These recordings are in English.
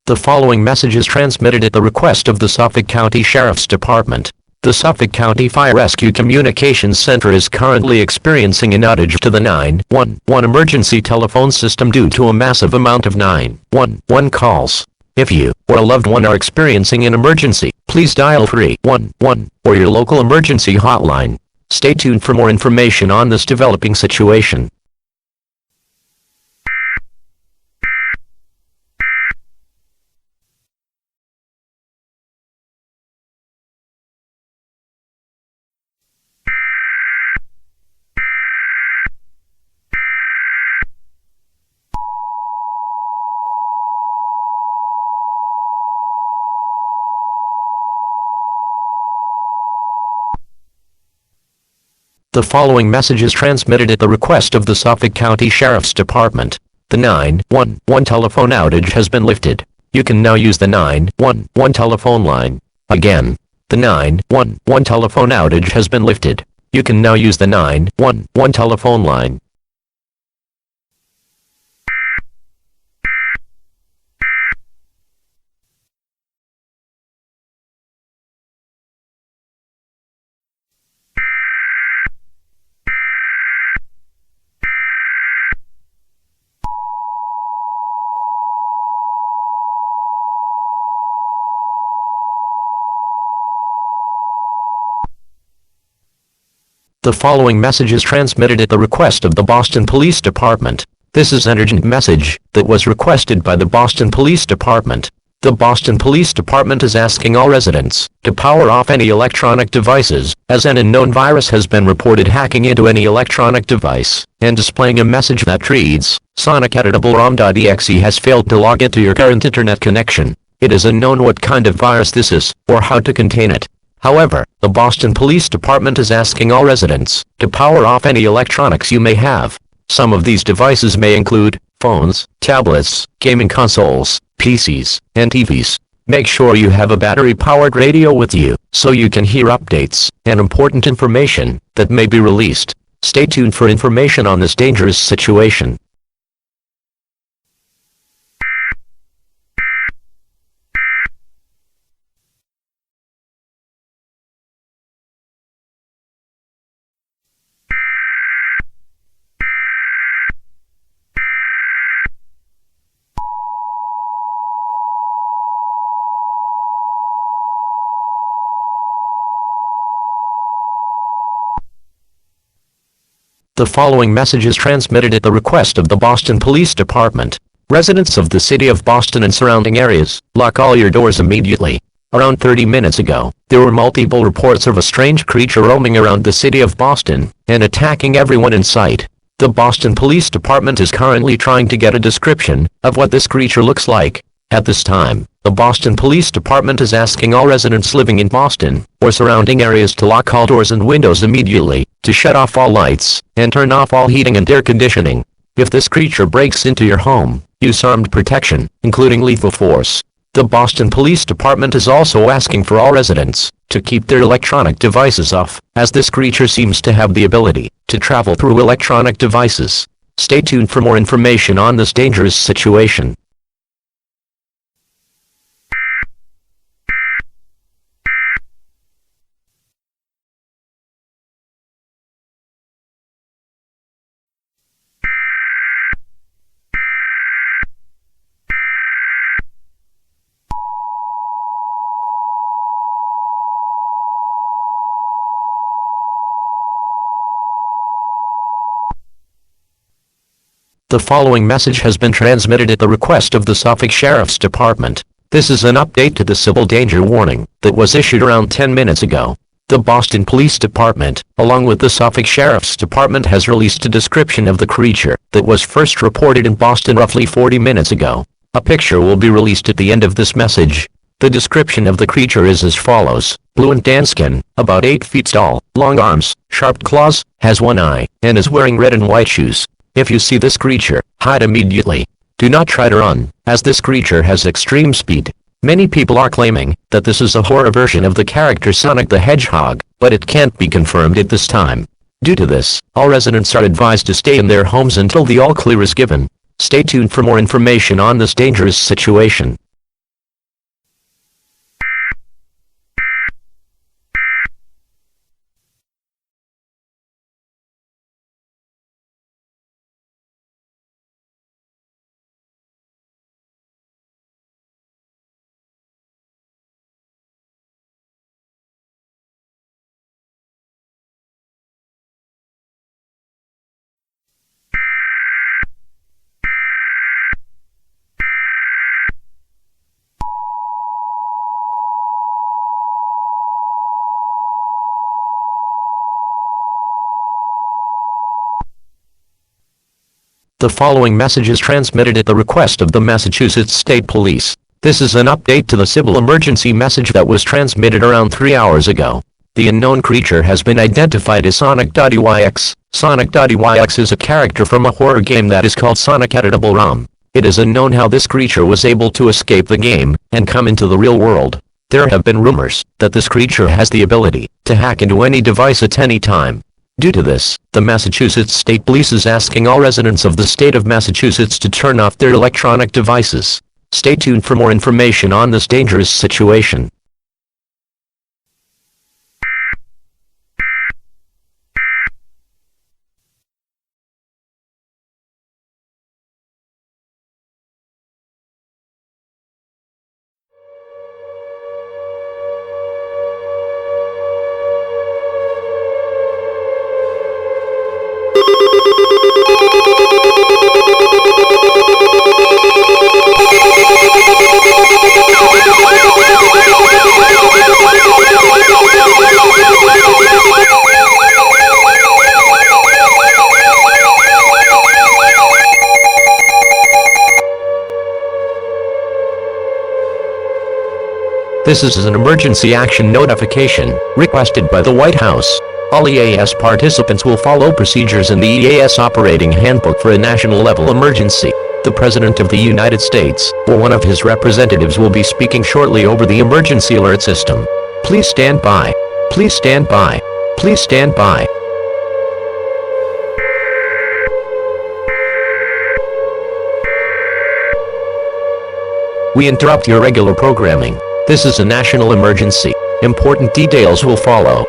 The following message is transmitted at the request of the Suffolk County Sheriff's Department. The Suffolk County Fire Rescue Communications Center is currently experiencing an outage to the 911 emergency telephone system due to a massive amount of 911 calls. If you or a loved one are experiencing an emergency, please dial 311 or your local emergency hotline. Stay tuned for more information on this developing situation. The following message is transmitted at the request of the Suffolk County Sheriff's Department. The 911 telephone outage has been lifted. You can now use the 911 telephone line. Again, the 911 telephone outage has been lifted. You can now use the 911 telephone line. The following message is transmitted at the request of the Boston Police Department. This is an urgent message that was requested by the Boston Police Department. The Boston Police Department is asking all residents to power off any electronic devices, as an unknown virus has been reported hacking into any electronic device and displaying a message that reads, Sonic.EYX has failed to log into your current internet connection. It is unknown what kind of virus this is, or how to contain it. However, the Boston Police Department is asking all residents to power off any electronics you may have. Some of these devices may include phones, tablets, gaming consoles, PCs, and TVs. Make sure you have a battery-powered radio with you, so you can hear updates and important information that may be released. Stay tuned for information on this dangerous situation. The following message is transmitted at the request of the Boston Police Department. Residents of the city of Boston and surrounding areas, lock all your doors immediately. Around 30 minutes ago, there were multiple reports of a strange creature roaming around the city of Boston and attacking everyone in sight. The Boston Police Department is currently trying to get a description of what this creature looks like. At this time, the Boston Police Department is asking all residents living in Boston or surrounding areas to lock all doors and windows immediately, to shut off all lights, and turn off all heating and air conditioning. If this creature breaks into your home, use armed protection, including lethal force. The Boston Police Department is also asking for all residents to keep their electronic devices off, as this creature seems to have the ability to travel through electronic devices. Stay tuned for more information on this dangerous situation. The following message has been transmitted at the request of the Suffolk Sheriff's Department. This is an update to the civil danger warning that was issued around 10 minutes ago. The Boston Police Department, along with the Suffolk Sheriff's Department, has released a description of the creature that was first reported in Boston roughly 40 minutes ago. A picture will be released at the end of this message. The description of the creature is as follows: blue and tan skin, about 8 feet tall, long arms, sharp claws, has one eye, and is wearing red and white shoes. If you see this creature, hide immediately. Do not try to run, as this creature has extreme speed. Many people are claiming that this is a horror version of the character Sonic the Hedgehog, but it can't be confirmed at this time. Due to this, all residents are advised to stay in their homes until the all clear is given. Stay tuned for more information on this dangerous situation. The following message is transmitted at the request of the Massachusetts State Police. This is an update to the civil emergency message that was transmitted around 3 hours ago. The unknown creature has been identified as Sonic.EYX. Sonic.EYX is a character from a horror game that is called Sonic Editable ROM. It is unknown how this creature was able to escape the game and come into the real world. There have been rumors that this creature has the ability to hack into any device at any time. Due to this, the Massachusetts State Police is asking all residents of the state of Massachusetts to turn off their electronic devices. Stay tuned for more information on this dangerous situation. This is an emergency action notification requested by the White House. All EAS participants will follow procedures in the EAS Operating Handbook for a national level emergency. The President of the United States, or one of his representatives, will be speaking shortly over the emergency alert system. Please stand by. Please stand by. Please stand by. We interrupt your regular programming. This is a national emergency. Important details will follow.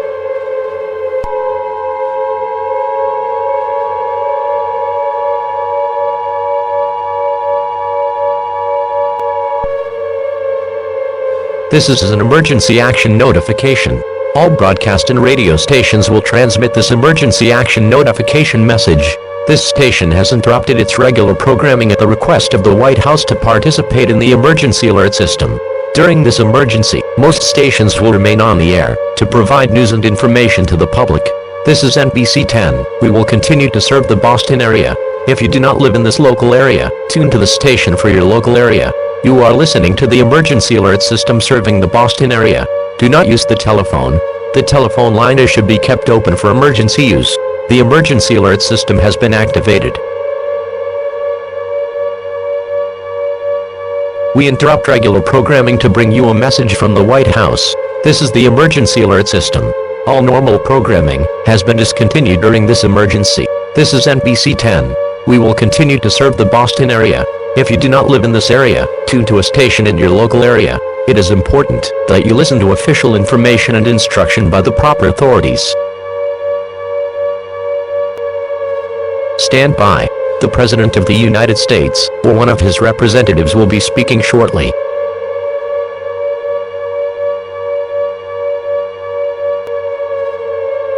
This is an emergency action notification. All broadcast and radio stations will transmit this emergency action notification message. This station has interrupted its regular programming at the request of the White House to participate in the emergency alert system. During this emergency, most stations will remain on the air to provide news and information to the public. This is NBC 10. We will continue to serve the Boston area. If you do not live in this local area, tune to the station for your local area. You are listening to the emergency alert system serving the Boston area. Do not use the telephone. The telephone line should be kept open for emergency use. The emergency alert system has been activated. We interrupt regular programming to bring you a message from the White House. This is the emergency alert system. All normal programming has been discontinued during this emergency. This is NBC 10. We will continue to serve the Boston area. If you do not live in this area, tune to a station in your local area. It is important that you listen to official information and instruction by the proper authorities. Stand by. The President of the United States, or one of his representatives, will be speaking shortly.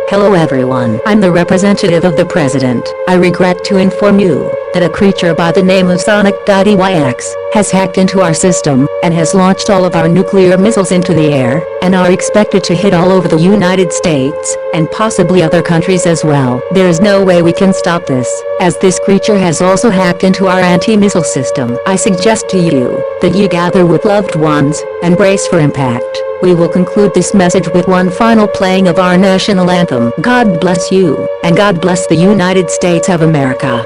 Hello everyone, I'm the representative of the President. I regret to inform you that a creature by the name of Sonic.EYX has hacked into our system and has launched all of our nuclear missiles into the air and are expected to hit all over the United States and possibly other countries as well. There is no way we can stop this, as this creature has also hacked into our anti-missile system. I suggest to you that you gather with loved ones and brace for impact. We will conclude this message with one final playing of our national anthem. God bless you, and God bless the United States of America.